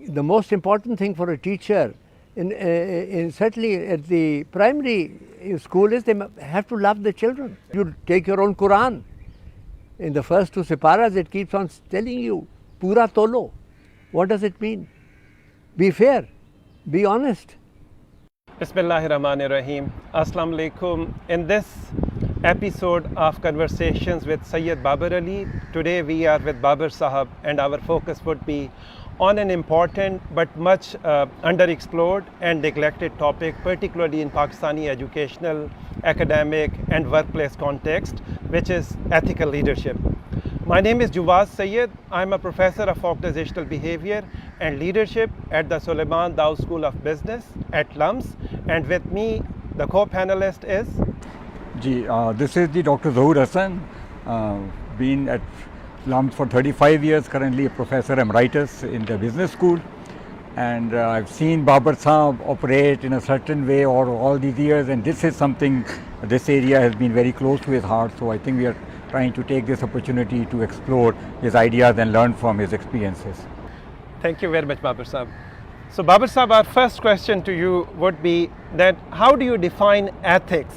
The most important thing for a teacher, certainly at the primary school, is they have to love the children. You take your own Quran. In the first two separas, it keeps on telling you, Pura tolo. What does it mean? Be fair, be honest. Bismillahirrahmanirrahim. Assalamu alaikum. In this episode of Conversations with Syed Babar Ali, today we are with Babar Sahab, and our focus would be on an important but much underexplored and neglected topic, particularly in Pakistani educational, academic and workplace context, which is ethical leadership. My name is Jawad Syed. I'm a professor of organizational behavior and leadership at the Suleiman Dawood School of Business at LUMS, and with me the co-panelist is this is the Dr. Zahoor Hasan, been at LUMS for 35 years, currently a professor emeritus in the business school, and I've seen Babar Sahab operate in a certain way all these years, and this is something, this area has been very close to his heart, so I think we are trying to take this opportunity to explore his ideas and learn from his experiences. Thank you very much, Babar Sahab. So Babar Sahab, our first question to you would be that how do you define ethics,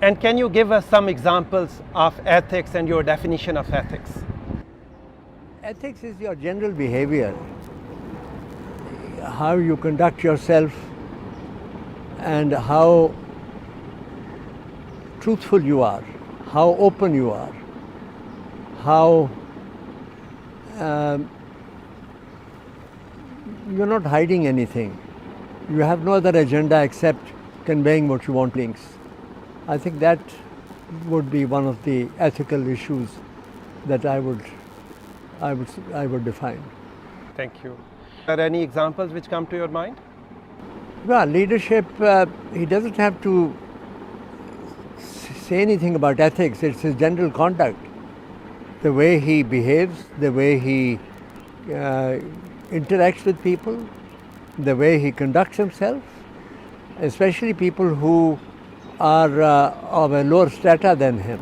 and can you give us some examples of ethics and your definition of ethics? Ethics is your general behavior, how you conduct yourself and how truthful you are, how open you are, how you're not hiding anything. You have no other agenda except conveying what you want. Links. I think that would be one of the ethical issues that I would define. Thank you. Are there any examples which come to your mind? Well, leadership, he doesn't have to say anything about ethics. It's his general conduct. The way he behaves, the way he interacts with people, the way he conducts himself, especially people who are of a lower strata than him.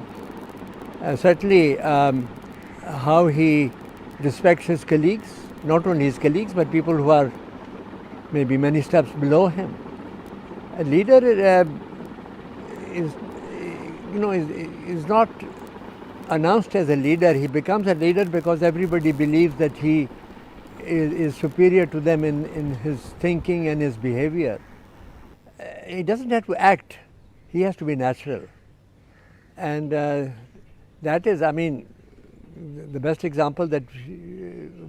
Certainly, how he respects his colleagues, not only his colleagues, but people who are maybe many steps below him. A leader is not announced as a leader. He becomes a leader because everybody believes that he is superior to them in his thinking and his behavior. He doesn't have to act. He has to be natural. And that is, I mean, the best example that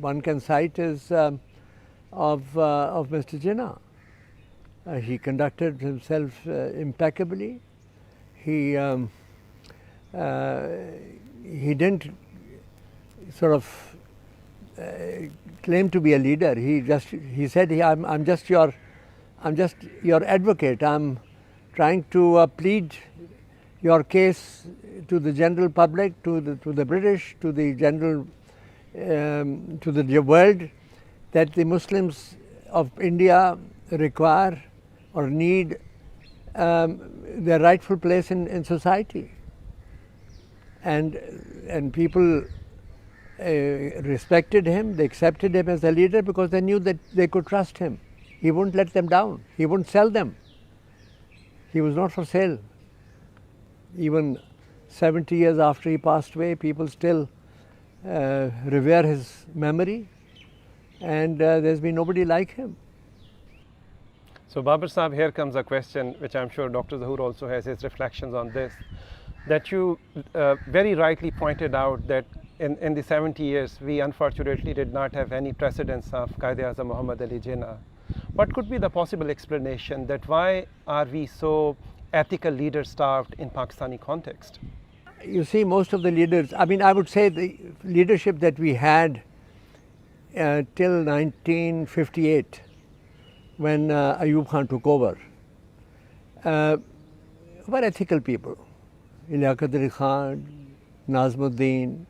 one can cite is of Mr. Jinnah. He conducted himself impeccably. He didn't sort of claim to be a leader. He said, I'm just your advocate. I'm trying to plead your case to the general public, to the British, to the general, to the world, that the Muslims of India require or need their rightful place in society. And people respected him, they accepted him as a leader because they knew that they could trust him. He wouldn't let them down, he wouldn't sell them. He was not for sale. Even 70 years after he passed away, people still revere his memory, and there's been nobody like him. So Babar Sahab, here comes a question which I'm sure Dr. Zahoor also has his reflections on this, that you very rightly pointed out that in the 70 years we unfortunately did not have any precedence of Quaid-e-Azam Muhammad Ali Jinnah. What could be the possible explanation that why are we so ethical leader starved in Pakistani context? You see, most of the leaders, I mean, I would say the leadership that we had till 1958, when Ayub Khan took over, were ethical people. Liaqat Ali Khan, Nazmuddin,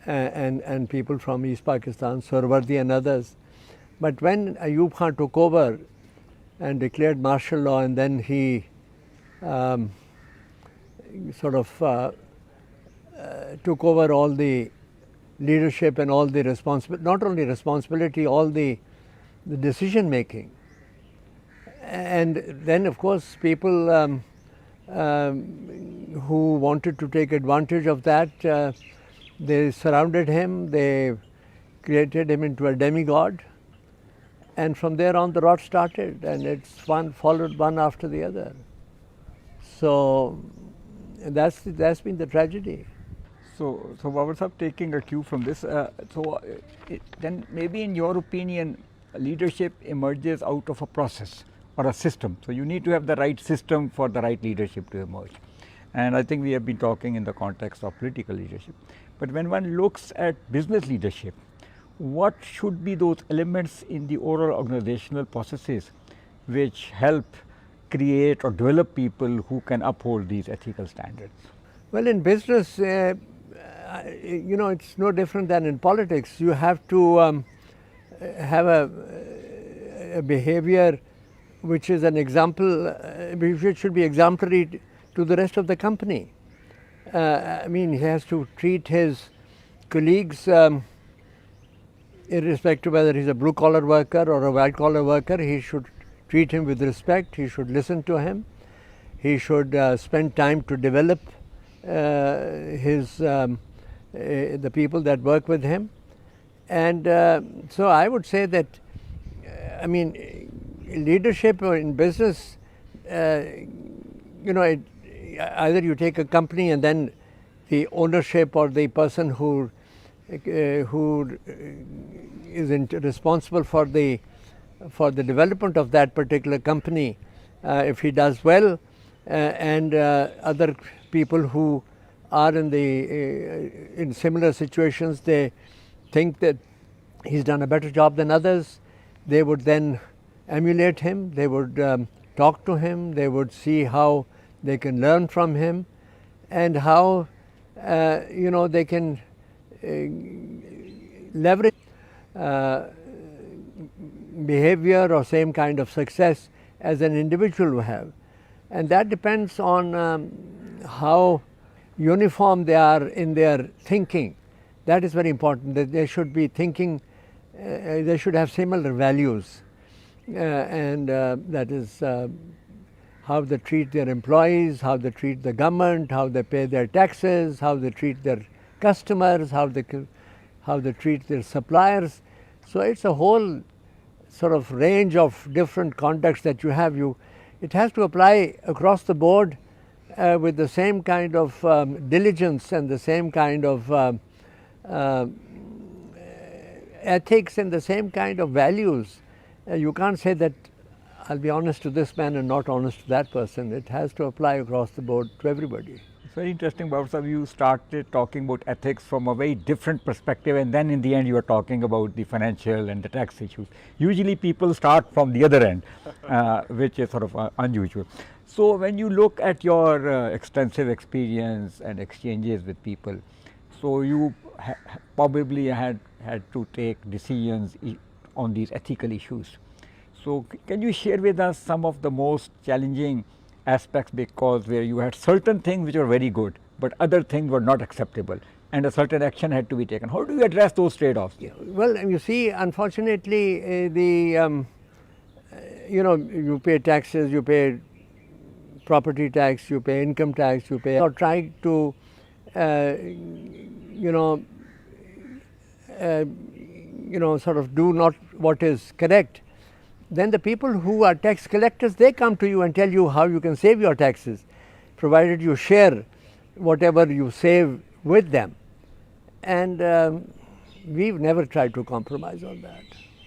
and people from East Pakistan, Surwardi and others. But when Ayub Khan took over and declared martial law, and then he sort of took over all the leadership and all the responsibility, not only responsibility, all the decision making. And then of course people who wanted to take advantage of that, they surrounded him, they created him into a demigod, and from there on the rot started, and it's one followed one after the other. So that's been the tragedy. So Babar Sahab, taking a cue from this, then maybe in your opinion, leadership emerges out of a process or a system. So you need to have the right system for the right leadership to emerge. And I think we have been talking in the context of political leadership. But when one looks at business leadership, what should be those elements in the overall organizational processes which help create or develop people who can uphold these ethical standards? Well, in business, you know, it's no different than in politics. You have to have a behavior which is an example, which should be exemplary to the rest of the company. I mean, he has to treat his colleagues, irrespective of whether he's a blue collar worker or a white collar worker, he should treat him with respect, he should listen to him, he should spend time to develop the people that work with him. And so I would say that, I mean, leadership in business, you know, either you take a company and then the ownership or the person who is responsible for the development of that particular company, if he does well, and other people who are in similar situations, they think that he's done a better job than others, they would then emulate him, they would talk to him, they would see how they can learn from him, and how you know, they can leverage behavior or same kind of success as an individual will have. And that depends on how uniform they are in their thinking. That is very important, that they should be thinking, they should have similar values, and that is how they treat their employees, how they treat the government, how they pay their taxes, how they treat their customers, how they treat their suppliers. So it's a whole sort of range of different conducts that you have. It has to apply across the board with the same kind of diligence and the same kind of ethics and the same kind of values. You can't say that I'll be honest to this man and not honest to that person. It has to apply across the board to everybody. It's very interesting, Babar Sahab, you started talking about ethics from a very different perspective, and then in the end you are talking about the financial and the tax issues. Usually people start from the other end, which is sort of unusual. So when you look at your extensive experience and exchanges with people, so you probably had to take decisions on these ethical issues. So can you share with us some of the most challenging aspects, because where you had certain things which were very good, but other things were not acceptable, and a certain action had to be taken? How do you address those trade-offs? Yeah, well, you see, unfortunately, you know, you pay taxes, you pay property tax, you pay income tax, you pay, or try to, you know, sort of do not what is correct. Then the people who are tax collectors, they come to you and tell you how you can save your taxes, provided you share whatever you save with them. And we've never tried to compromise on that.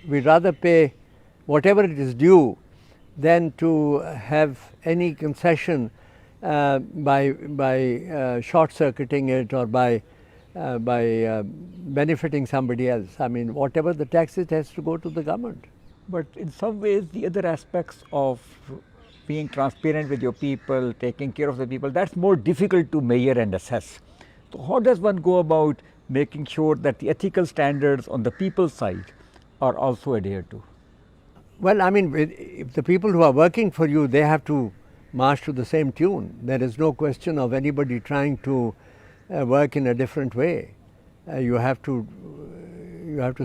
We'd rather pay whatever it is due than to have any concession by short-circuiting it or by benefiting somebody else. I mean, whatever the tax is has to go to the government. But in some ways, the other aspects of being transparent with your people, taking care of the people, that's more difficult to measure and assess. So how does one go about making sure that the ethical standards on the people's side are also adhered to? Well, I mean, if the people who are working for you, they have to march to the same tune. There is no question of anybody trying to work in a different way. You have to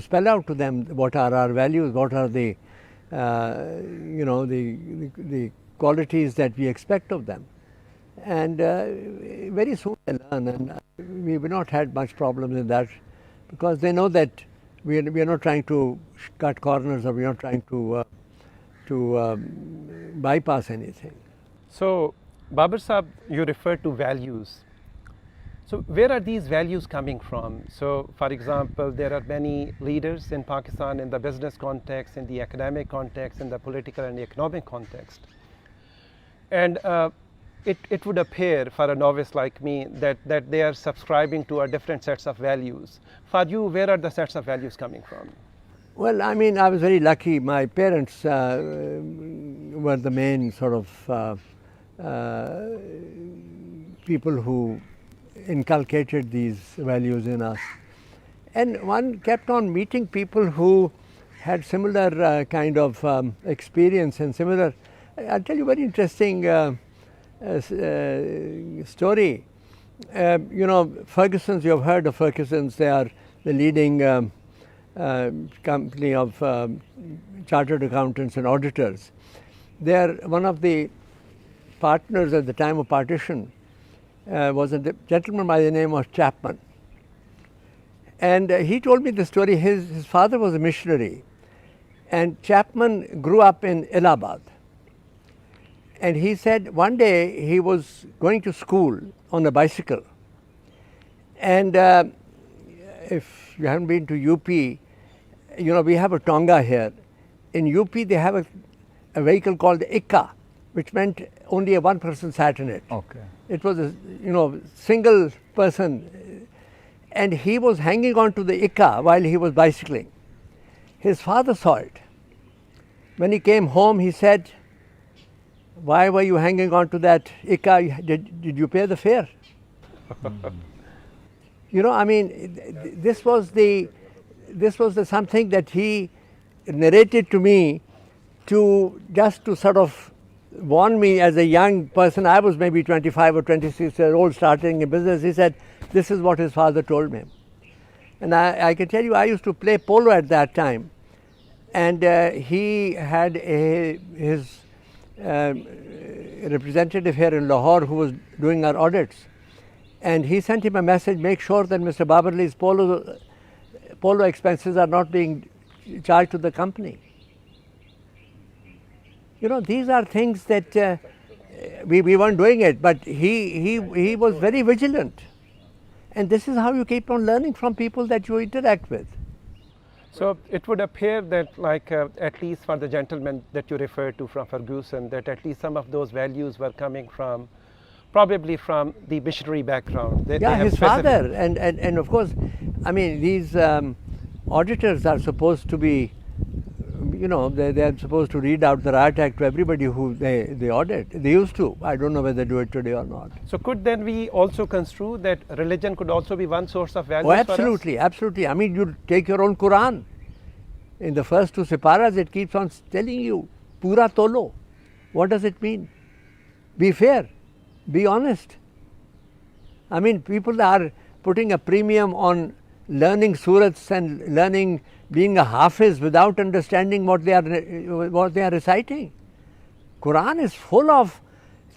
spell out to them what are our values, what are the the qualities that we expect of them, and very soon they learn. And we've not had much problems in that, because they know that we are not trying to cut corners, or we are not trying to bypass anything. So, Babar Sahab, you refer to values. So, where are these values coming from? So, for example, there are many leaders in Pakistan in the business context, in the academic context, in the political and the economic context. And it would appear for a novice like me that they are subscribing to a different sets of values. For you, where are the sets of values coming from? Well, I mean, I was very lucky. My parents were the main sort of people who inculcated these values in us. And one kept on meeting people who had similar kind of experience and similar. I'll tell you a very interesting story. Ferguson's, you have heard of Ferguson's. They are the leading company of chartered accountants and auditors. They are one of the partners at the time of partition. Was a gentleman by the name of Chapman. And he told me the story. His father was a missionary, and Chapman grew up in Allahabad. And he said one day he was going to school on a bicycle. And if you haven't been to UP, we have a Tonga here. In UP they have a vehicle called the Ikka, which meant only a one person sat in it. Okay. It was a single person, and he was hanging on to the Ikka while he was bicycling. His father saw it. When he came home, he said, "Why were you hanging on to that Ikka? Did you pay the fare?" I mean, this was the something that he narrated to me to sort of warn me as a young person. I was maybe 25 or 26 years old, starting a business. He said, this is what his father told me. And I can tell you, I used to play polo at that time. And he had his representative here in Lahore who was doing our audits. And he sent him a message, make sure that Mr. Babar Ali's polo expenses are not being charged to the company. These are things that we weren't doing it, but he was very vigilant. And this is how you keep on learning from people that you interact with. So it would appear that, at least for the gentleman that you referred to from Ferguson, that at least some of those values were coming from, probably from the missionary background. His father, and of course, I mean, these auditors are supposed to be, they are supposed to read out the Riot Act to everybody who they audit. They used to. I don't know whether they do it today or not. So could then we also construe that religion could also be one source of value? Oh, absolutely, absolutely. I mean, you take your own Quran. In the first two separas, it keeps on telling you, Pura Tolo. What does it mean? Be fair. Be honest. I mean, people are putting a premium on learning surats and learning, being a hafiz without understanding what they are reciting. Quran is full of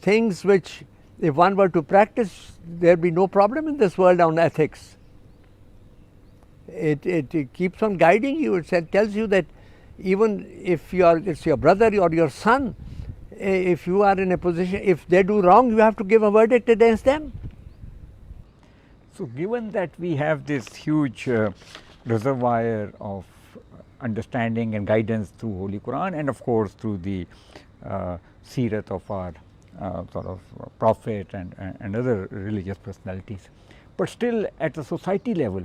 things which, if one were to practice, there'd be no problem in this world on ethics. It keeps on guiding you. It tells you that even if it's your brother or your son, if you are in a position, if they do wrong, you have to give a verdict against them. So given that we have this huge reservoir of understanding and guidance through Holy Quran, and of course through the seerat of our sort of prophet and other religious personalities, but still at the society level,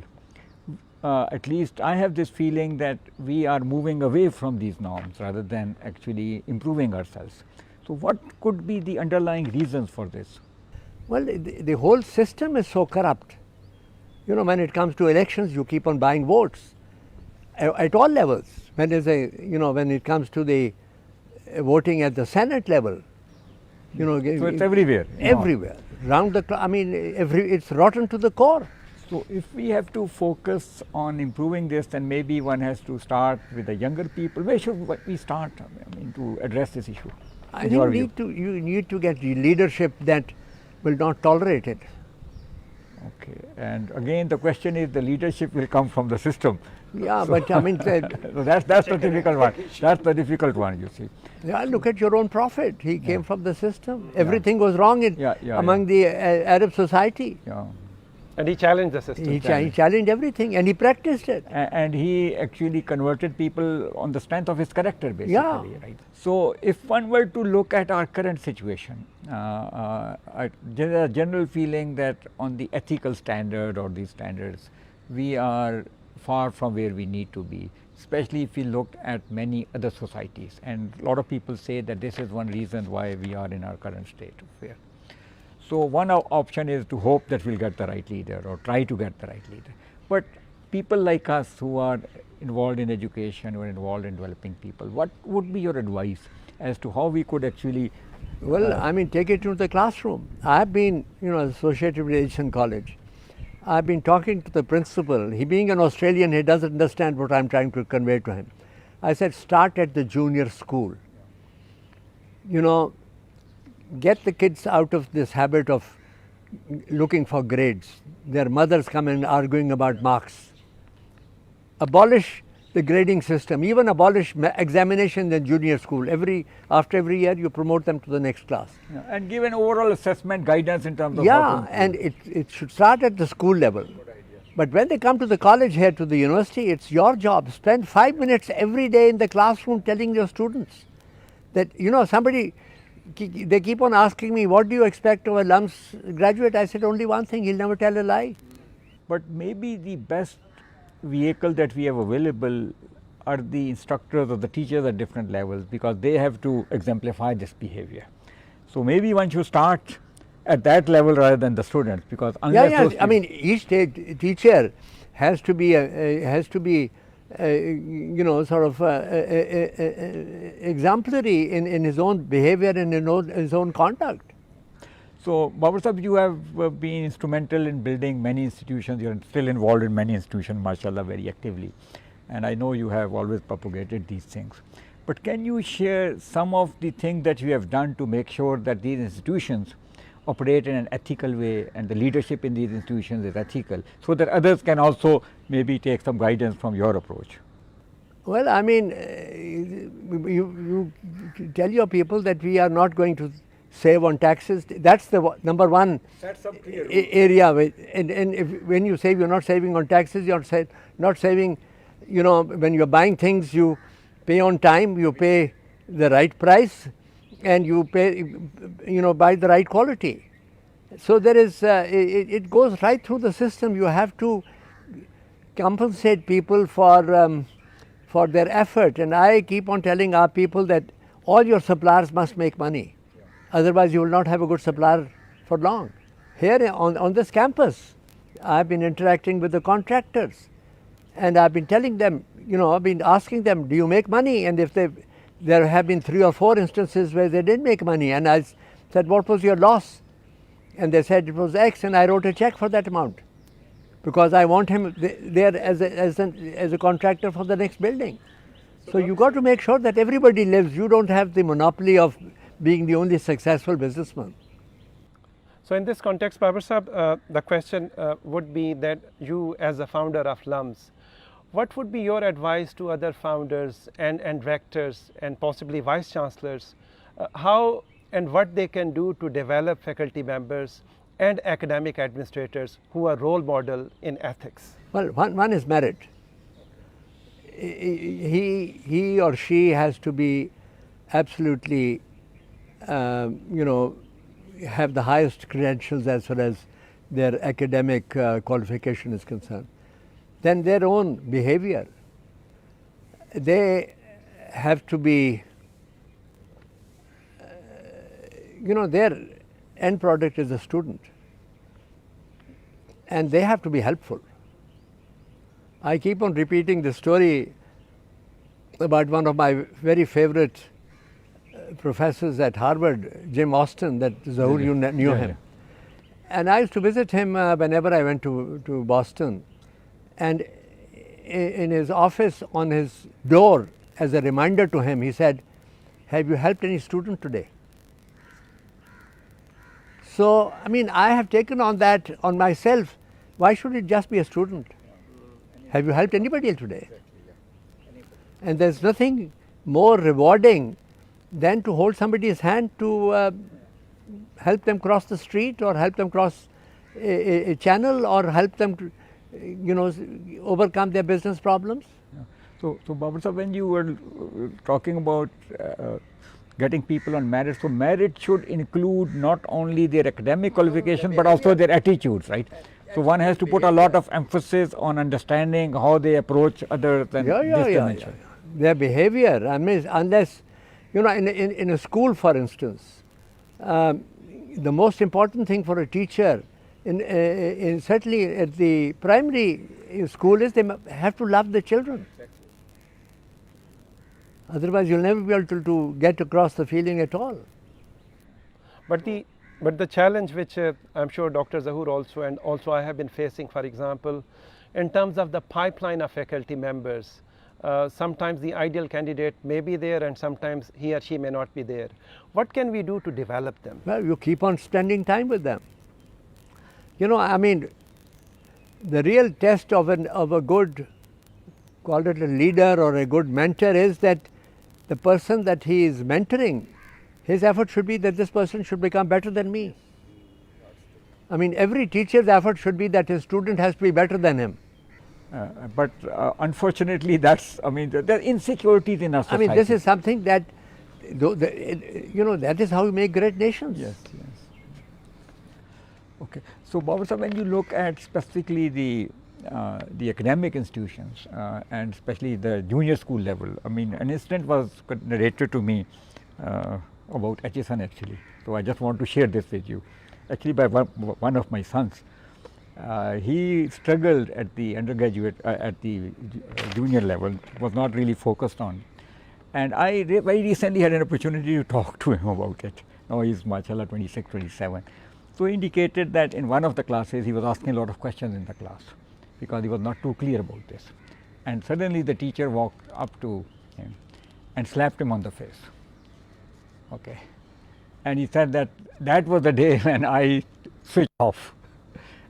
at least I have this feeling that we are moving away from these norms rather than actually improving ourselves. So what could be the underlying reasons for this? Well, the whole system is so corrupt. You know, when it comes to elections, you keep on buying votes at all levels. When when it comes to the voting at the Senate level, so it's everywhere. Everywhere, round the clock. I mean, it's rotten to the core. So if we have to focus on improving this, then maybe one has to start with the younger people. Where should we start? I mean, to address this issue. I think you need to get leadership that will not tolerate it. Okay, and again the question is, the leadership will come from the system. Yeah, but I mean, so that's the difficult one. That's the difficult one, you see. Yeah, look at your own prophet. He came from the system. Everything was wrong among the Arab society. Yeah. And he challenged the system. He challenged everything, and he practiced it. And he actually converted people on the strength of his character, basically. Yeah. Right. So if one were to look at our current situation, there is a general feeling that on the ethical standard or these standards, we are far from where we need to be, especially if we look at many other societies. And a lot of people say that this is one reason why we are in our current state of affairs. So one option is to hope that we'll get the right leader or try to get the right leader. But people like us who are involved in education or involved in developing people, what would be your advice as to how we could actually? Well, I mean, take it to the classroom. I've been, associated with Asian College. I've been talking to the principal. He being an Australian, he doesn't understand what I'm trying to convey to him. I said, start at the junior school. Get the kids out of this habit of looking for grades. Their mothers come in arguing about marks. Abolish the grading system, even abolish examinations in junior school. After every year, you promote them to the next class. Yeah, and give an overall assessment guidance in terms of and it should start at the school level. But when they come to the college here, to the university, it's your job. Spend 5 minutes every day in the classroom telling your students that, they keep on asking me, what do you expect of a LUMS graduate? I said, only one thing, he'll never tell a lie. But maybe the best vehicle that we have available are the instructors or the teachers at different levels, because they have to exemplify this behavior. So maybe one should start at that level rather than the students, because unless I mean, each teacher has to be exemplary in his own behavior and in his own conduct. So, Babar Sahib, you have been instrumental in building many institutions. You are still involved in many institutions, mashallah, very actively. And I know you have always propagated these things. But can you share some of the things that you have done to make sure that these institutions operate in an ethical way and the leadership in these institutions is ethical, so that others can also maybe take some guidance from your approach? Well, I mean, you tell your people that we are not going to save on taxes. That's the number one area. When you say you're not saving on taxes, you're not saving, when you're buying things, you pay on time, you pay the right price, and you pay, buy the right quality. So there is, it goes right through the system. You have to compensate people for their effort. And I keep on telling our people that all your suppliers must make money. Otherwise, you will not have a good supplier for long. Here on this campus, I've been interacting with the contractors, and I've been telling them, I've been asking them, do you make money? And if there have been 3 or 4 instances where they didn't make money, and I said, what was your loss? And they said it was X, and I wrote a check for that amount, because I want him there as a contractor for the next building. So you got to make sure that everybody lives. You don't have the monopoly of being the only successful businessman. So in this context, Babar Sahib, the question would be that you, as a founder of LUMS, what would be your advice to other founders and rectors and possibly vice chancellors, how and what they can do to develop faculty members and academic administrators who are role model in ethics? Well, one is merit. He or she has to be absolutely, have the highest credentials as far as their academic qualification is concerned. Then their own behavior. They have to be, their end product is a student. and they have to be helpful. I keep on repeating the story about one of my very favorite professors at Harvard, Jim Austin, that Zahoor, you knew him. And I used to visit him whenever I went to Boston. And in his office, on his door, as a reminder to him, he said, "Have you helped any student today?" So, I mean, I have taken on that on myself. Why should it just be a student? Have you helped anybody today? And there's nothing more rewarding than to hold somebody's hand to help them cross the street, or help them cross a channel, or help them to, overcome their business problems. So Babar sir, when you were talking about getting people on merit, so merit should include not only their academic qualification but also their attitudes, right? So one has to put a lot of emphasis on understanding how they approach others and this dimension. Their behavior, I mean, unless, in a school, for instance, the most important thing for a teacher, certainly at the primary school, is they have to love the children. Otherwise, you'll never be able to get across the feeling at all. But the challenge which I'm sure Dr. Zahoor also, and also I have been facing, for example, in terms of the pipeline of faculty members, sometimes the ideal candidate may be there and sometimes he or she may not be there. What can we do to develop them? Well, you keep on spending time with them. I mean, the real test of a good, call it a leader or a good mentor, is that the person that he is mentoring, his effort should be that this person should become better than me. I mean, every teacher's effort should be that his student has to be better than him. But unfortunately, there are insecurities in our society. I mean, this is something that, that is how we make great nations. Yes. Okay. So, Babar sir, when you look at specifically the academic institutions and especially the junior school level, I mean, an incident was narrated to me about Hasan actually. So, I just want to share this with you. Actually, by one of my sons. He struggled at the undergraduate, at the junior level, was not really focused on. And I very recently had an opportunity to talk to him about it. Now he's mashallah 26, 27. So he indicated that in one of the classes he was asking a lot of questions in the class because he was not too clear about this. And suddenly the teacher walked up to him and slapped him on the face. Okay. And he said that was the day when I switched off.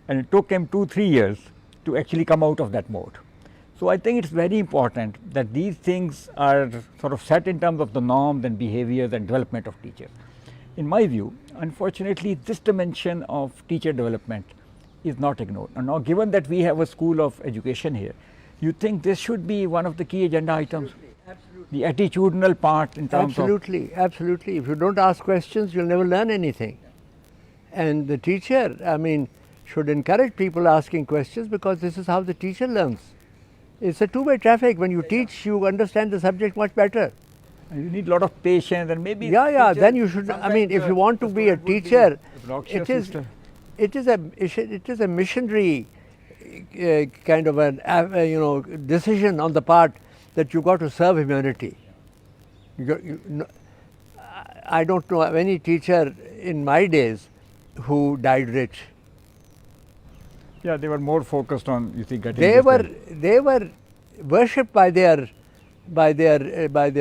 And it took him 2-3 years to actually come out of that mode. So I think it's very important that these things are sort of set in terms of the norms and behaviors and development of teachers. In my view, unfortunately, this dimension of teacher development is not ignored. And now, given that we have a school of education here, you think this should be one of the key agenda items? Absolutely. The attitudinal part in terms of... Absolutely. If you don't ask questions, you'll never learn anything. And the teacher, should encourage people asking questions, because this is how the teacher learns. It's a two-way traffic. When you teach, you understand the subject much better. And you need a lot of patience and maybe... then you should, if you want to be a teacher, it is a missionary kind of an decision on the part that you got to serve humanity. I don't know of any teacher in my days who died rich. Yeah, they were more focused on, getting. They were worshipped by their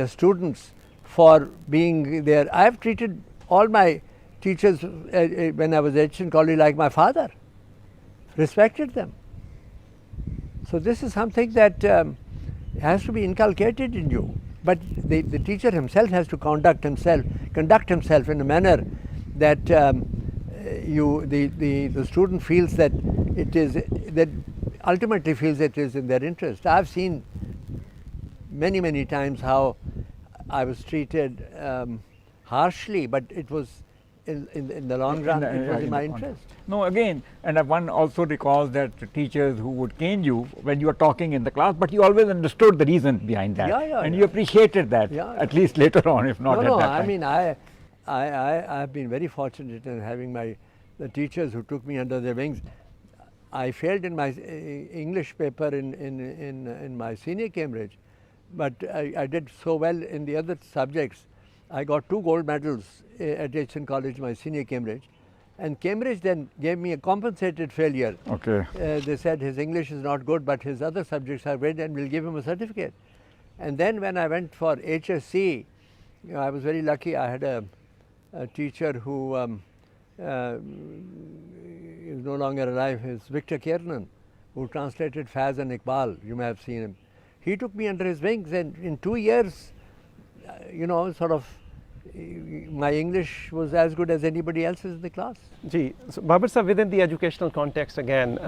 students for being there. I have treated all my teachers when I was at college like my father. Respected them. So this is something that has to be inculcated in you. But the teacher himself has to conduct himself in a manner that the student feels that ultimately feels it is in their interest. I've seen many times how I was treated harshly, but it was in the long run, it was in my interest. No, again, and one also recalls that teachers who would cane you when you were talking in the class, but you always understood the reason behind that, and you appreciated that, at least later on, if not at that time. I've been very fortunate in having the teachers who took me under their wings. I failed in my English paper in my senior Cambridge, but I did so well in the other subjects. I got 2 gold medals at Hasan College, my senior Cambridge. And Cambridge then gave me a compensated failure. Okay. They said his English is not good, but his other subjects are great, and we'll give him a certificate. And then when I went for HSC, I was very lucky. I had a teacher who is no longer alive. Is Victor Kiernan, who translated Faz and Iqbal. You may have seen him. He took me under his wings, and in 2 years, sort of, my English was as good as anybody else's in the class. Ji, so Babar sir, within the educational context again,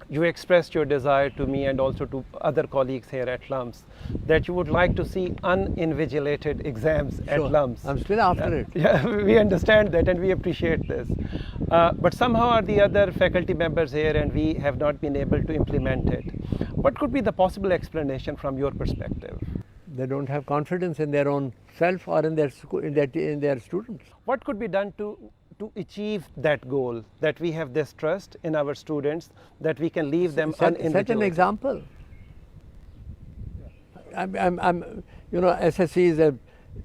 you expressed your desire to me and also to other colleagues here at LUMS that you would like to see uninvigilated exams at LUMS. I'm still after it. Yeah, we understand that and we appreciate this. But somehow or the other faculty members here and we have not been able to implement it. What could be the possible explanation from your perspective? They don't have confidence in their own self or in their students. What could be done to achieve that goal, that we have this trust in our students, that we can leave them uninvigilated? Set an example. SSC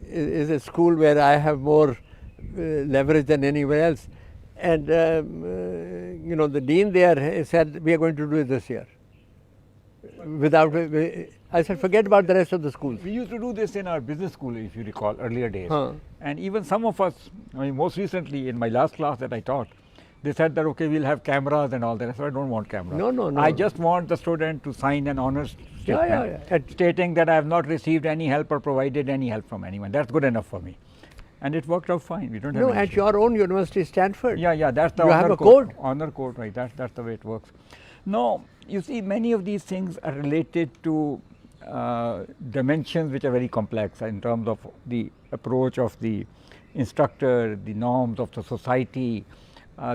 is a school where I have more leverage than anywhere else, and the dean there said we are going to do it this year. I said, forget about the rest of the schools. We used to do this in our business school, if you recall, earlier days. And even some of us, most recently in my last class that I taught, they said that, okay, we'll have cameras and all that. So I don't want cameras. No. I just want the student to sign an honest statement stating that I have not received any help or provided any help from anyone. That's good enough for me. And it worked out fine. We don't have any at issue. your own university, Stanford. Yeah, that's the you honor have a code. code. Honor code, right? That's the way it works. No, you see, many of these things are related to dimensions which are very complex in terms of the approach of the instructor, the norms of the society,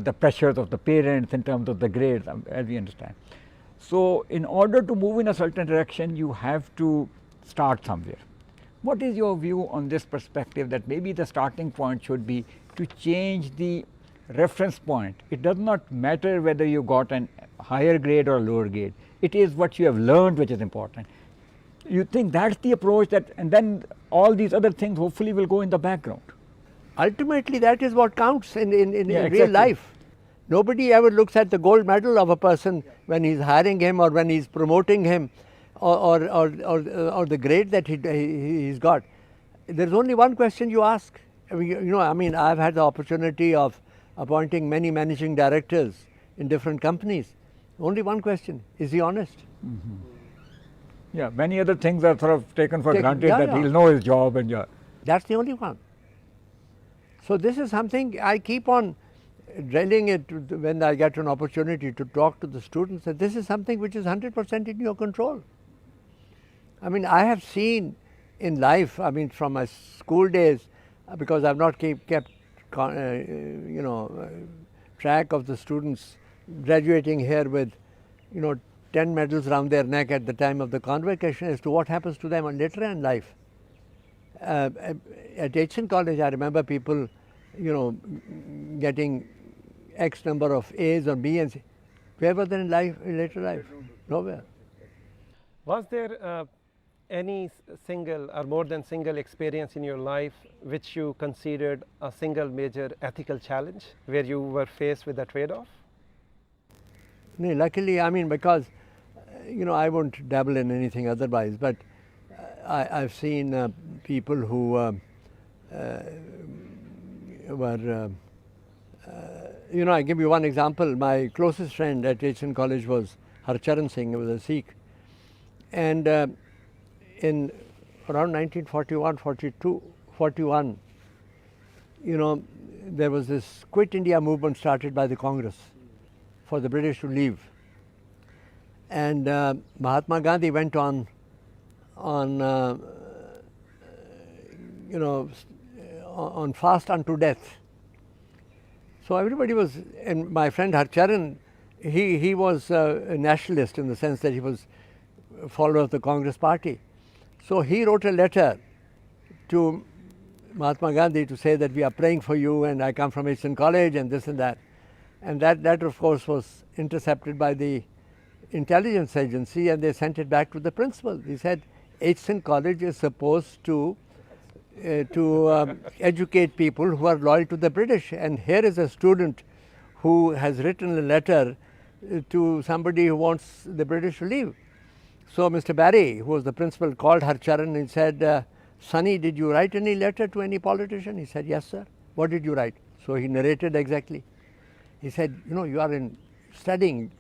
the pressures of the parents in terms of the grades, as we understand. So, in order to move in a certain direction, you have to start somewhere. What is your view on this perspective that maybe the starting point should be to change the reference point? It does not matter whether you got an higher grade or a lower grade. It is what you have learned which is important. You think that's the approach and then all these other things hopefully will go in the background. Ultimately, that is what counts in real life. Nobody ever looks at the gold medal of a person when he's hiring him or when he's promoting him or the grade that he's got. There's only one question you ask. I've had the opportunity of appointing many managing directors in different companies. Only one question: is he honest? Mm-hmm. Yeah, many other things are sort of taken for granted that he'll know his job and That's the only one. So this is something I keep on drilling it when I get an opportunity to talk to the students, that this is something which is 100% in your control. I have seen in life, from my school days, because I've not kept track of the students graduating here with 10 medals around their neck at the time of the convocation, as to what happens to them later in life. At Hasan College, I remember people, getting X number of A's or B and C. Where were they in later life? Nowhere. Was there any single or more than single experience in your life which you considered a single major ethical challenge where you were faced with a trade-off? No, luckily, because I won't dabble in anything otherwise, but I've seen people who were, I give you one example. My closest friend at Hasan College was Harcharan Singh, he was a Sikh. And in around 1941, 41, there was this Quit India movement started by the Congress for the British to leave. And Mahatma Gandhi went on fast unto death. So everybody was, and my friend Harcharan, he was a nationalist in the sense that he was a follower of the Congress party. So he wrote a letter to Mahatma Gandhi to say that we are praying for you and I come from Hasan College and this and that. And that of course was intercepted by the intelligence agency, and they sent it back to the principal. He said Hson College is supposed to educate people who are loyal to the British, and here is a student who has written a letter to somebody who wants the British to leave. So Mr. Barry, who was the principal, called Harcharan and said, Sonny, did you write any letter to any politician? He said, yes sir. What did you write? So he narrated exactly. He said, you know, you are studying,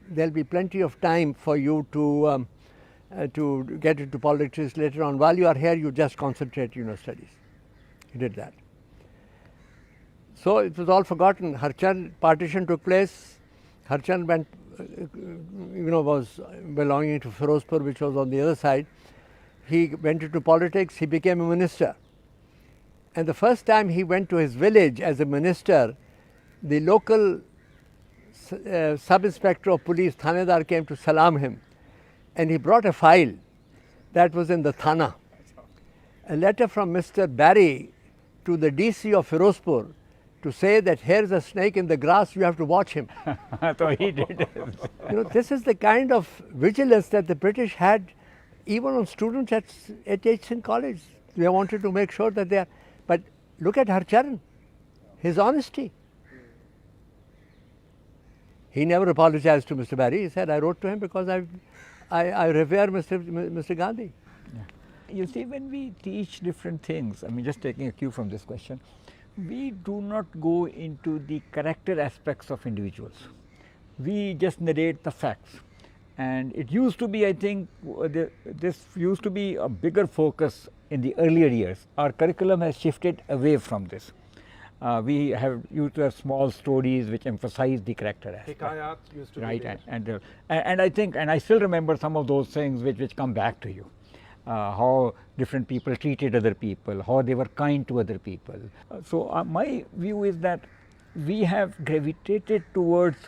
there will be plenty of time for you to get into politics later on. While you are here, you just concentrate on your studies. He did that. So it was all forgotten. Harcharan partition took place. Harcharan went, was belonging to Firozpur, which was on the other side. He went into politics. He became a minister. And the first time he went to his village as a minister, the local sub-inspector of police, Thanedar, came to salam him. And he brought a file that was in the Thana. A letter from Mr. Barry to the DC of Firozpur to say that here's a snake in the grass, you have to watch him. So he did. This is the kind of vigilance that the British had even on students at Hson College. They wanted to make sure that they are. But look at Harcharan, his honesty. He never apologized to Mr. Barry. He said, I wrote to him because I revere Mr. Gandhi. Yeah. You see, when we teach different things, I mean, just taking a cue from this question, we do not go into the character aspects of individuals. We just narrate the facts. And it used to be, I think, this used to be a bigger focus in the earlier years. Our curriculum has shifted away from this. We have used to have small stories which emphasize the character aspect. Hikayat used to right, be and I think, and I still remember some of those things which come back to you. How different people treated other people, how they were kind to other people. So my view is that we have gravitated towards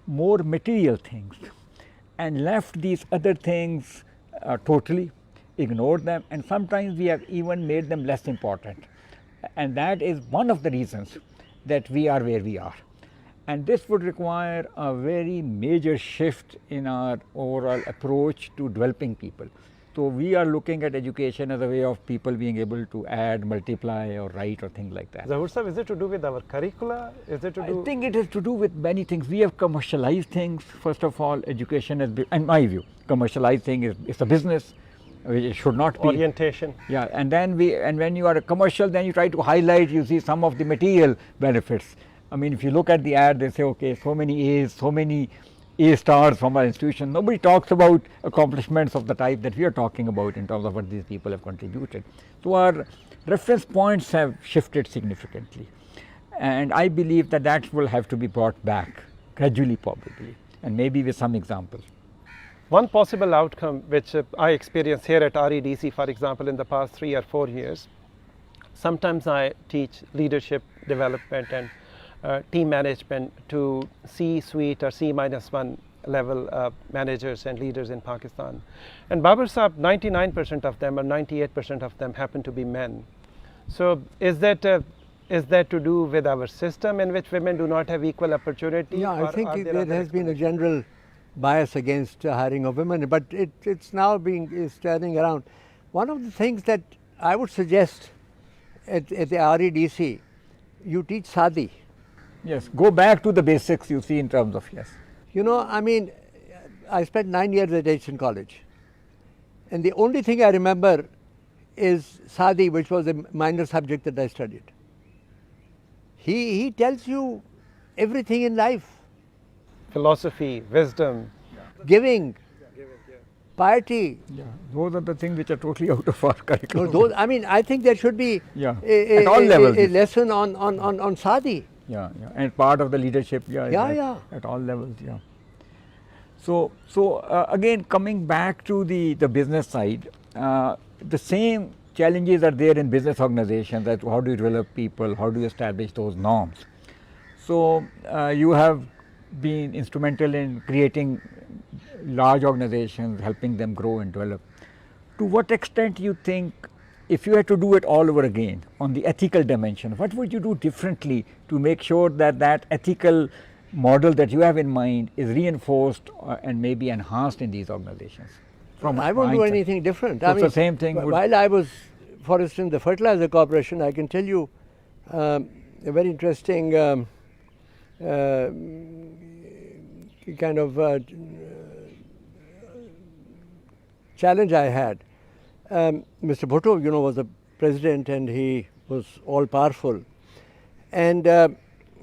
more material things and left these other things totally, ignored them, and sometimes we have even made them less important. And that is one of the reasons that we are where we are. And this would require a very major shift in our overall approach to developing people. So we are looking at education as a way of people being able to add, multiply or write or things like that. Zahoor sir, is it to do with our curricula? Is it to do? I think it is to do with many things. We have commercialized things. First of all, education has been, in my view, commercialized thing is a business. It should not be. Orientation. Yeah, and then when you are a commercial, then you try to highlight, you see some of the material benefits. I mean, if you look at the ad, they say, okay, so many A's, so many A stars from our institution. Nobody talks about accomplishments of the type that we are talking about in terms of what these people have contributed. So our reference points have shifted significantly. And I believe that will have to be brought back gradually probably, and maybe with some examples. One possible outcome which I experienced here at REDC, for example, in the past 3 or 4 years, sometimes I teach leadership development and team management to C-suite or C-1 level managers and leaders in Pakistan. And Babar Sahib, 99% of them or 98% of them happen to be men. So is that to do with our system in which women do not have equal opportunity? Yeah, I think there has been a general bias against hiring of women, but it's now turning around. One of the things that I would suggest at the REDC, you teach Sadi. Yes, go back to the basics you see in terms of, yes. I mean, I spent 9 years at Hson College, and the only thing I remember is Sadi, which was a minor subject that I studied. He tells you everything in life. Philosophy, wisdom, giving, piety. Yeah, those are the things which are totally out of our curriculum. I think there should be at all levels. A lesson on Sadi. Yeah, and part of the leadership. At all levels. Yeah. So again, coming back to the business side, the same challenges are there in business organizations. That how do you develop people? How do you establish those norms? So you have been instrumental in creating large organizations, helping them grow and develop. To what extent you think, if you had to do it all over again on the ethical dimension, what would you do differently to make sure that ethical model that you have in mind is reinforced and maybe enhanced in these organizations? I won't do anything different. So I it's mean, the same thing. While I was, for instance, the Fertilizer Corporation, I can tell you a very interesting kind of challenge I had. Mr. Bhutto, you know, was the president, and he was all powerful, and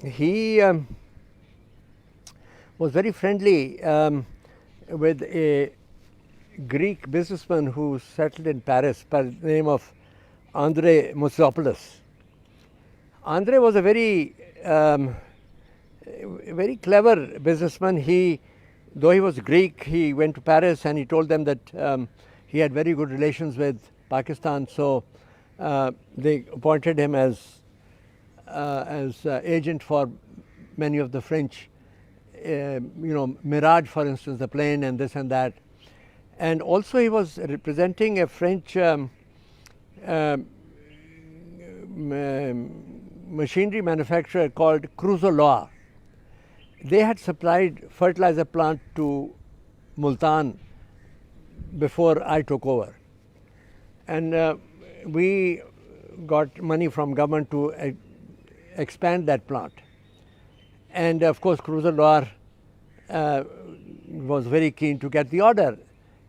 he was very friendly with a Greek businessman who settled in Paris by the name of Andrei Moussopoulos. Andrei was a very clever businessman. Though he was Greek, he went to Paris and he told them that he had very good relations with Pakistan, so they appointed him as agent for many of the French, Mirage, for instance, the plane and this and that. And also he was representing a French machinery manufacturer called Crusoe. They had supplied fertilizer plant to Multan before I took over. And we got money from government to expand that plant. And of course, Crusoe was very keen to get the order.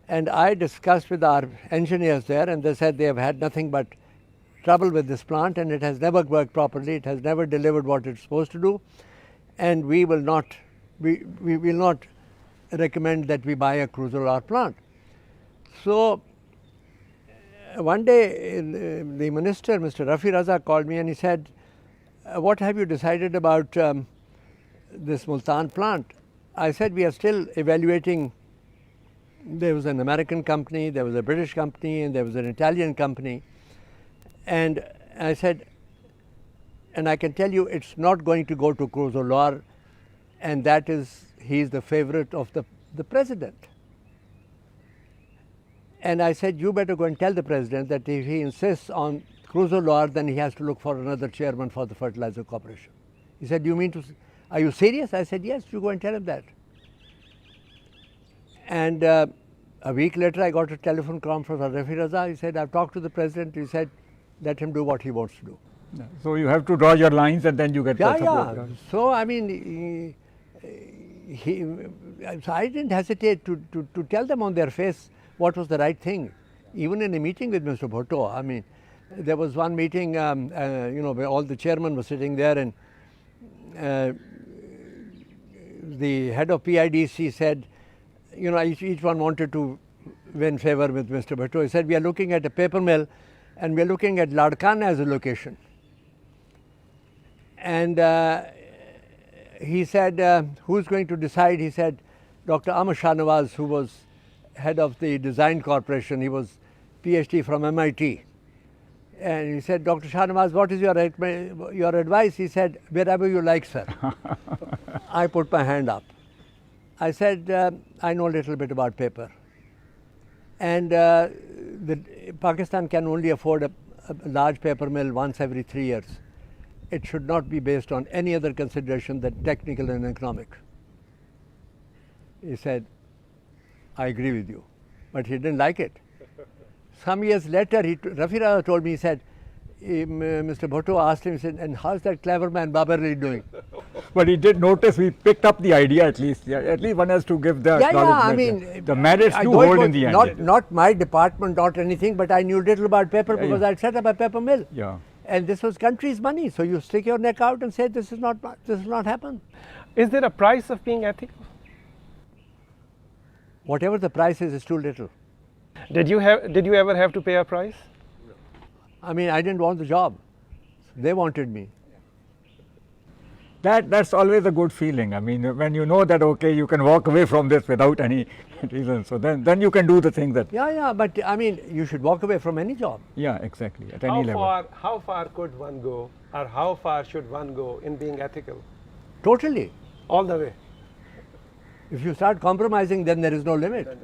And I discussed with our engineers there, and they said they have had nothing but trouble with this plant, and it has never worked properly. It has never delivered what it's supposed to do, and we will not recommend that we buy a Crusoe plant. So one day the minister, Mr. Rafi Raza, called me and he said, "What have you decided about this Multan plant?" I said, "We are still evaluating." There was an American company, there was a British company, and there was an Italian company. And I said, and I can tell you it's not going to go to Crusoe, and that is, he's the favorite of the president. And I said, you better go and tell the president that if he insists on Crusoe, then he has to look for another chairman for the Fertilizer Corporation. He said, are you serious? I said, yes, you go and tell him that. And a week later, I got a telephone call from Rafi Raza. He said, I've talked to the president. He said, let him do what he wants to do. Yeah. So you have to draw your lines and then you get support. Yeah. So, I mean, so I didn't hesitate to tell them on their face what was the right thing. Even in a meeting with Mr. Bhutto, I mean, there was one meeting, where all the chairmen were sitting there, and the head of PIDC said, each one wanted to win favor with Mr. Bhutto. He said, we are looking at a paper mill and we are looking at Ladkan as a location. And he said, who's going to decide? He said, Dr. Ahmad Shahnawaz, who was head of the design corporation, he was PhD from MIT. And he said, Dr. Shahnawaz, what is your advice? He said, wherever you like, sir. I put my hand up. I said, I know a little bit about paper. And Pakistan can only afford a large paper mill once every 3 years. It should not be based on any other consideration than technical and economic. He said, I agree with you. But he didn't like it. Some years later, Rafi Raza told me, he said, Mr. Bhutto asked him, he said, and how's that clever man Babar really doing? But he did notice we picked up the idea at least. Yeah, at least one has to give the acknowledgement. I mean, the merits do hold in the end. Not my department, not anything, but I knew little about paper because I'd set up a paper mill. Yeah. And this was country's money. So you stick your neck out and say, this will not happen. Is there a price of being ethical? Whatever the price is too little. Did you ever have to pay a price? No. I mean, I didn't want the job. They wanted me. That's always a good feeling. I mean, when you know that, okay, you can walk away from this without any reason. So then you can do the things that... Yeah, but I mean, you should walk away from any job. Yeah, exactly, at any level. How far could one go, or how far should one go in being ethical? Totally. All the way. If you start compromising, then there is no limit.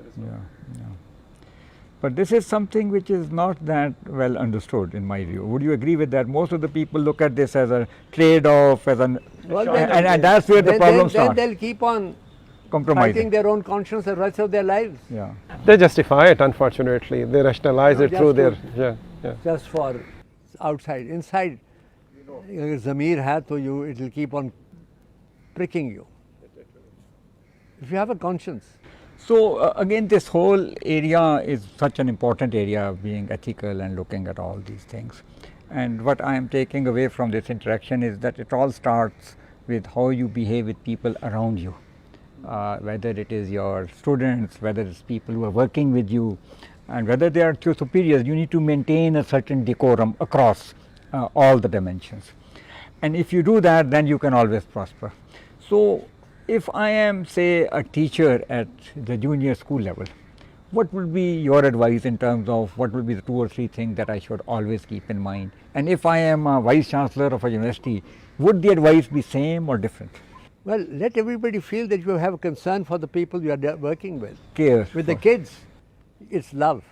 But this is something which is not that well understood in my view. Would you agree with that? Most of the people look at this as a trade-off, as an, and that's where the problem starts. Then they'll keep on Compromising. fighting their own conscience the rest of their lives. Yeah. They justify it, unfortunately. They rationalize it through their, Just for outside. Inside, अगर ज़मीर है तो it will keep on pricking you. If you have a conscience. So again, this whole area is such an important area, being ethical and looking at all these things. And what I am taking away from this interaction is that it all starts with how you behave with people around you, whether it is your students, whether it's people who are working with you, and whether they are your superiors. You need to maintain a certain decorum across all the dimensions. And if you do that, then you can always prosper. So if I am, say, a teacher at the junior school level, what would be your advice in terms of what would be the 2 or 3 things that I should always keep in mind? And if I am a vice chancellor of a university, would the advice be same or different? Well, let everybody feel that you have a concern for the people you are working with. Care. With the kids, it's love.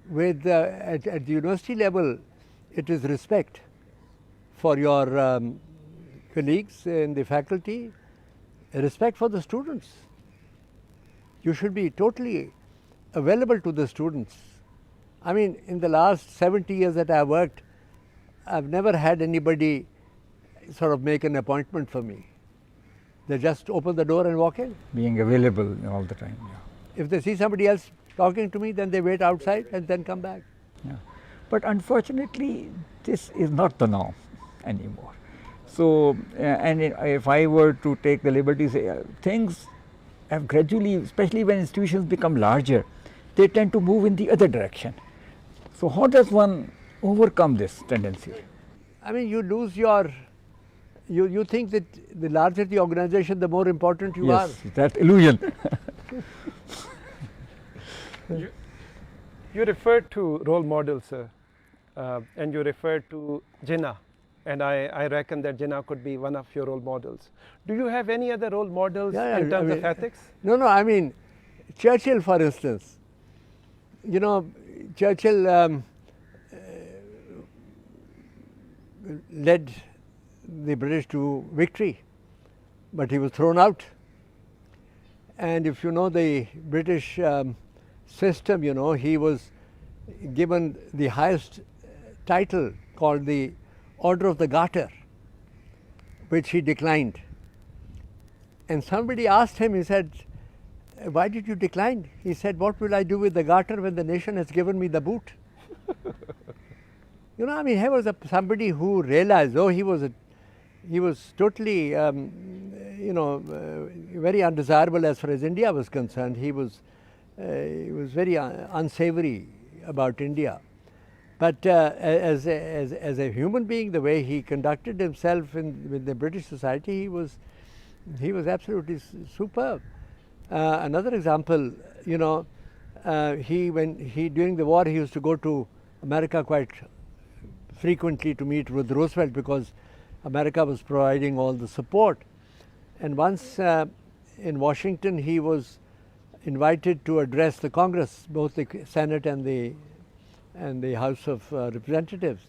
With at the university level, it is respect for your colleagues in the faculty, respect for the students. You should be totally available to the students. I mean, in the last 70 years that I have worked, I've never had anybody sort of make an appointment for me. They just open the door and walk in. Being available all the time. Yeah. If they see somebody else talking to me, then they wait outside and then come back. Yeah. But unfortunately, this is not the norm anymore. So, and if I were to take the liberty, say, things have gradually, especially when institutions become larger, they tend to move in the other direction. So how does one overcome this tendency? I mean, you lose your, you think that the larger the organization, the more important you are. Yes, that illusion. You referred to role models, sir, and you referred to Jinnah, and I reckon that Jinnah could be one of your role models. Do you have any other role models in terms of ethics? No, I mean, Churchill, for instance. You know, Churchill led the British to victory, but he was thrown out. And if you know the British system, you know, he was given the highest title called the Order of the Garter, which he declined. And somebody asked him, he said, why did you decline? He said, what will I do with the garter when the nation has given me the boot? You know, I mean, he was somebody who realized, oh, he was totally, you know, very undesirable as far as India was concerned. He was very unsavory about India. But as a human being, the way he conducted himself with the British society, he was absolutely superb. Another example, you know, during the war, he used to go to America quite frequently to meet with Roosevelt because America was providing all the support. And once in Washington, he was invited to address the Congress, both the Senate and the House of Representatives.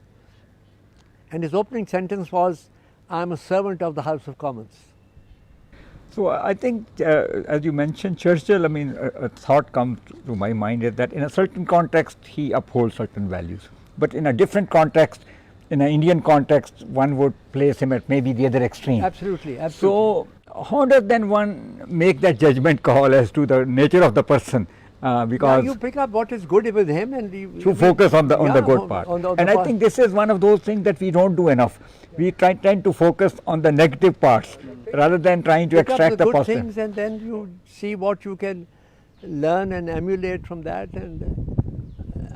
And his opening sentence was, "I'm a servant of the House of Commons." So I think, as you mentioned Churchill, I mean, a thought comes to my mind is that in a certain context, he upholds certain values. But in a different context, in an Indian context, one would place him at maybe the other extreme. Absolutely. So how does then one make that judgment call as to the nature of the person? Because you pick up what is good with him and to focus on the good part. And I think this is one of those things that we don't do enough. We tend to focus on the negative parts rather than trying to extract the positive. Things, and then you see what you can learn and emulate from that. And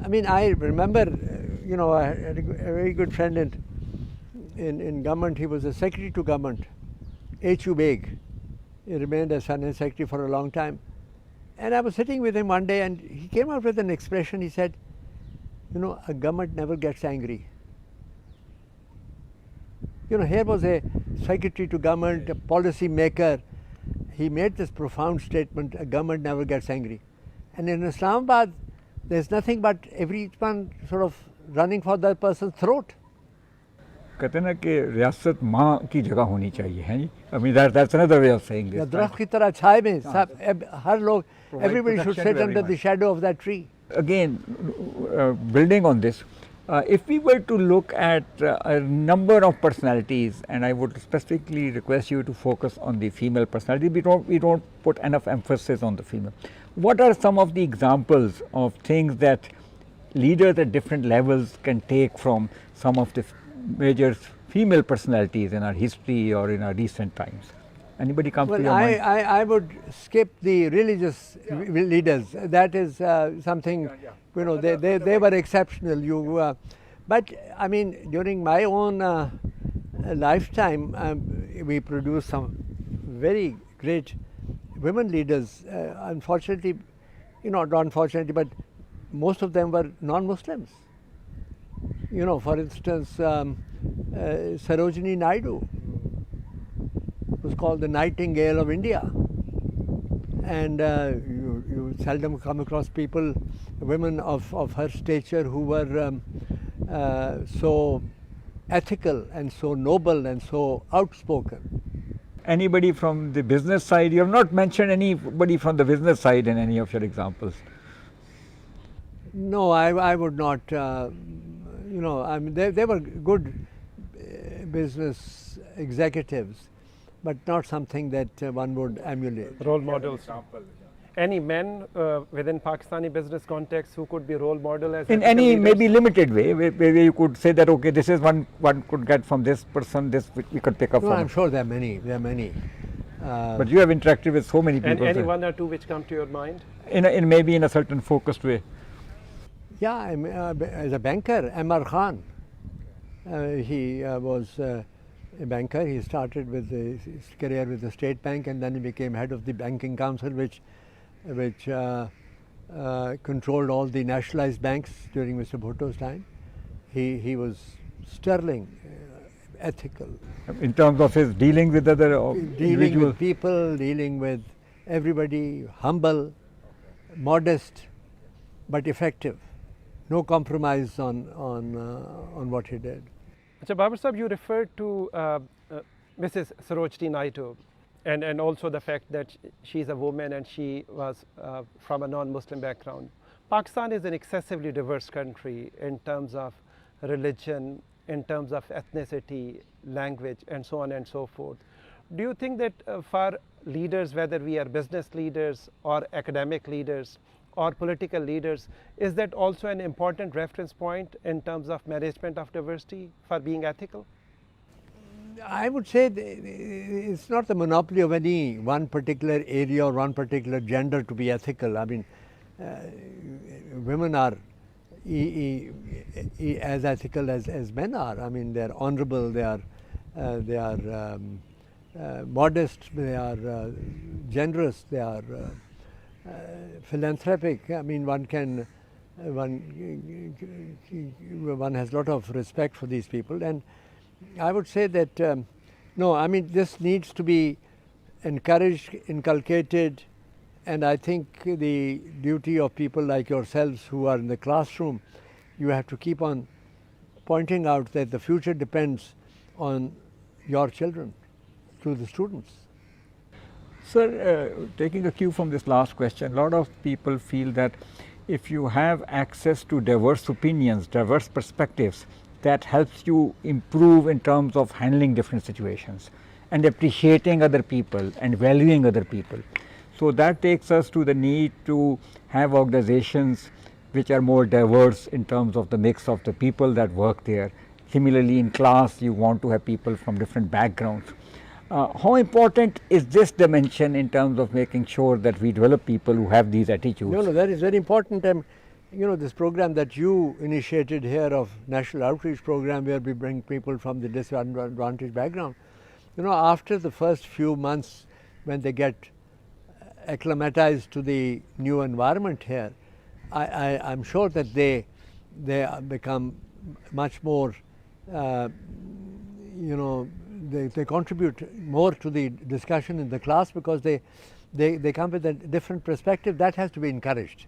I mean, I remember, you know, I had a very good friend in government. He was a secretary to government, H.U. Beg. He remained as finance secretary for a long time. And I was sitting with him one day and he came out with an expression. He said, you know, a government never gets angry. You know, here was a secretary to government, a policy maker. He made this profound statement, a government never gets angry. And in Islamabad, there's nothing but everyone sort of running for that person's throat. कहते हैं ना कि रियासत माँ की जगह होनी चाहिए है जी. I mean that's another way of saying या this. दरख्त की तरह छाए में सब हर लोग, everybody should protection sit to under the everyone. shadow of that tree. Again, building on this, if we were to look at a number of personalities, and I would specifically request you to focus on the female personality, we don't put enough emphasis on the female. What are some of the examples of things that leaders at different levels can take from some of the major female personalities in our history or in our recent times? Anybody comes to Well, your mind? I would skip the religious leaders. That is something, you know, they were exceptional. But I mean, during my own lifetime, we produced some very great women leaders. Unfortunately, not unfortunately, but most of them were non-Muslims. You know, for instance, Sarojini Naidu was called the Nightingale of India, and you seldom come across people, women of her stature, who were so ethical and so noble and so outspoken. Anybody from the business side? You have not mentioned anybody from the business side in any of your examples. No, I would not. I mean, they were good business executives, but not something that one would emulate. Role models. Any men within Pakistani business context who could be role model as In ethical any leaders? maybe limited way, where you could say that okay, this is one could get from this person, this we could pick up No, from. I'm sure there are many. There are many. But you have interacted with so many And people. any that- one or two which come to your mind? in maybe in a certain focused way. Yeah, as a banker, Amar Khan. He was a banker. He started with his career with the State Bank, and then he became head of the Banking Council, which controlled all the nationalized banks during Mr. Bhutto's time. He was sterling, ethical, In terms of his dealing with other dealing individuals. with people, dealing with everybody, humble, modest, but effective. No compromise on what he did. Achha, Babar Sahib, you referred to Mrs. Sarojini Naidu, and also the fact that she's a woman and she was from a non-Muslim background. Pakistan is an excessively diverse country in terms of religion, in terms of ethnicity, language, and so on and so forth. Do you think that for leaders, whether we are business leaders or academic leaders or political leaders, is that also an important reference point in terms of management of diversity for being ethical? I would say it's not the monopoly of any one particular area or one particular gender to be ethical. I mean, women are as ethical as men are. I mean, they are honorable, they are modest, they are generous, they are philanthropic. I mean, one has a lot of respect for these people, and I would say that no, I mean, this needs to be encouraged, inculcated, and I think the duty of people like yourselves who are in the classroom, you have to keep on pointing out that the future depends on your children, to the students. Sir, taking a cue from this last question, a lot of people feel that if you have access to diverse opinions, diverse perspectives, that helps you improve in terms of handling different situations and appreciating other people and valuing other people. So that takes us to the need to have organizations which are more diverse in terms of the mix of the people that work there. Similarly, in class, you want to have people from different backgrounds. How important is this dimension in terms of making sure that we develop people who have these attitudes? No, that is very important. You know, this program that you initiated here of National Outreach Program, where we bring people from the disadvantaged background, you know, after the first few months when they get acclimatized to the new environment here, I'm sure that they become much more, you know, they contribute more to the discussion in the class because they come with a different perspective. That has to be encouraged.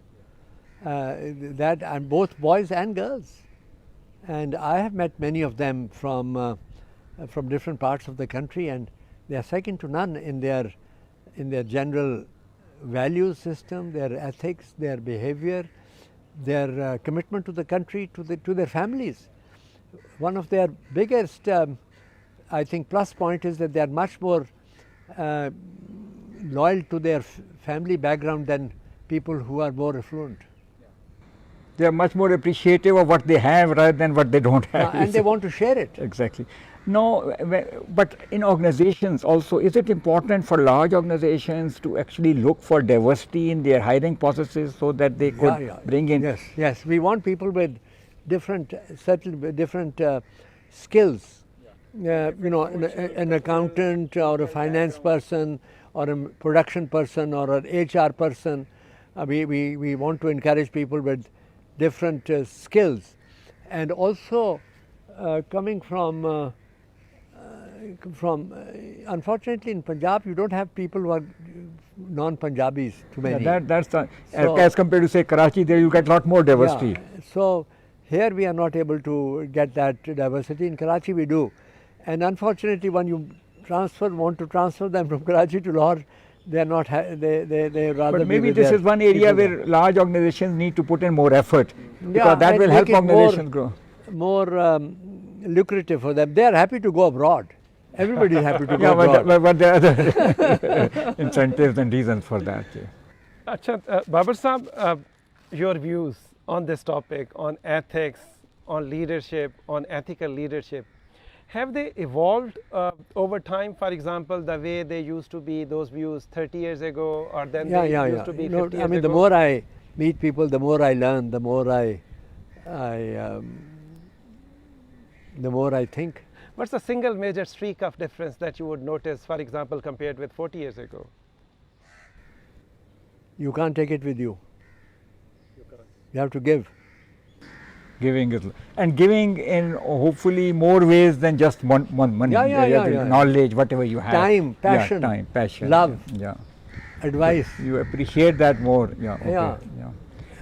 that, and both boys and girls. And I have met many of them from different parts of the country, and they are second to none in their general value system, their ethics, their behavior, their commitment to the country, to their families. One of their biggest, I think, plus point is that they are much more loyal to their family background than people who are more affluent. They are much more appreciative of what they have rather than what they don't have. And they want to share it. Exactly. No, but in organizations also, is it important for large organizations to actually look for diversity in their hiring processes so that they could bring in? Yes. We want people with different skills. An accountant or a finance person or a production person or an HR person. We want to encourage people with different skills, and also coming from unfortunately in Punjab you don't have people who are non-Punjabis too many. That's the, as compared to say Karachi, there you get a lot more diversity. Yeah. So here we are not able to get that diversity. In Karachi we do, and unfortunately when you want to transfer them from Karachi to Lahore, they are not. They rather. But maybe this is one area where large organizations need to put in more effort, because that will help organizations grow. More lucrative for them. They are happy to go abroad. Everybody is happy to go abroad. But there are other incentives and reasons for that. Yeah. Achha, Babar Sahab, your views on this topic, on ethics, on leadership, on ethical leadership, have they evolved over time? For example, the way they used to be, those views 30 years ago, or then they used to be 50 years ago? The more I meet people, the more I learn, the more I think. What's the single major streak of difference that you would notice, for example, compared with 40 years ago? You can't take it with you. You have to give. Giving in hopefully more ways than just money. Knowledge, whatever you have. Time, passion, love, advice. You appreciate that more.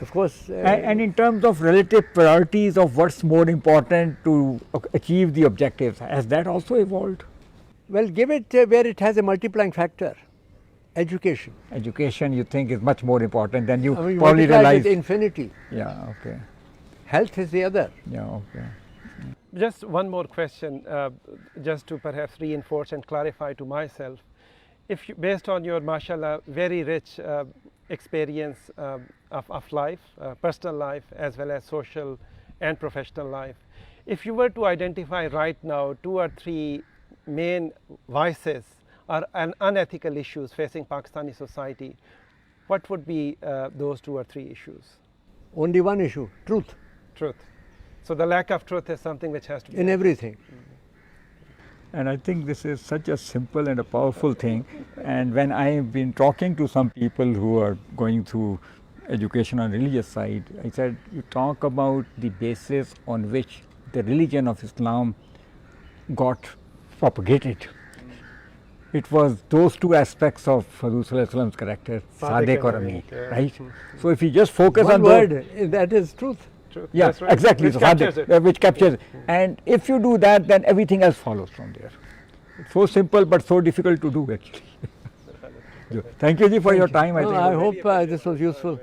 Of course. And in terms of relative priorities of what's more important to achieve the objectives, has that also evolved? Well, give it where it has a multiplying factor. Education. Education, you think, is much more important than you probably realize. With infinity. Yeah, okay. Health is the other. Yeah, okay. Just one more question, just to perhaps reinforce and clarify to myself. If you, based on your, mashallah, very rich experience of life, personal life, as well as social and professional life, if you were to identify right now 2 or 3 main vices or unethical issues facing Pakistani society, what would be those 2 or 3 issues? Only one issue: truth. Truth. So the lack of truth is something which has to be in everything. And I think this is such a simple and a powerful thing. And when I have been talking to some people who are going through education on religious side, I said, you talk about the basis on which the religion of Islam got propagated. It was those 2 aspects of Hazrat's character, Sadiq or Amin, right? So if you just focus on word, that is truth. Yeah, right. Exactly. Which captures it. Which captures it. And if you do that, then everything else follows from there. It's so simple but so difficult to do actually. Thank you Ji for your time. I hope this was useful.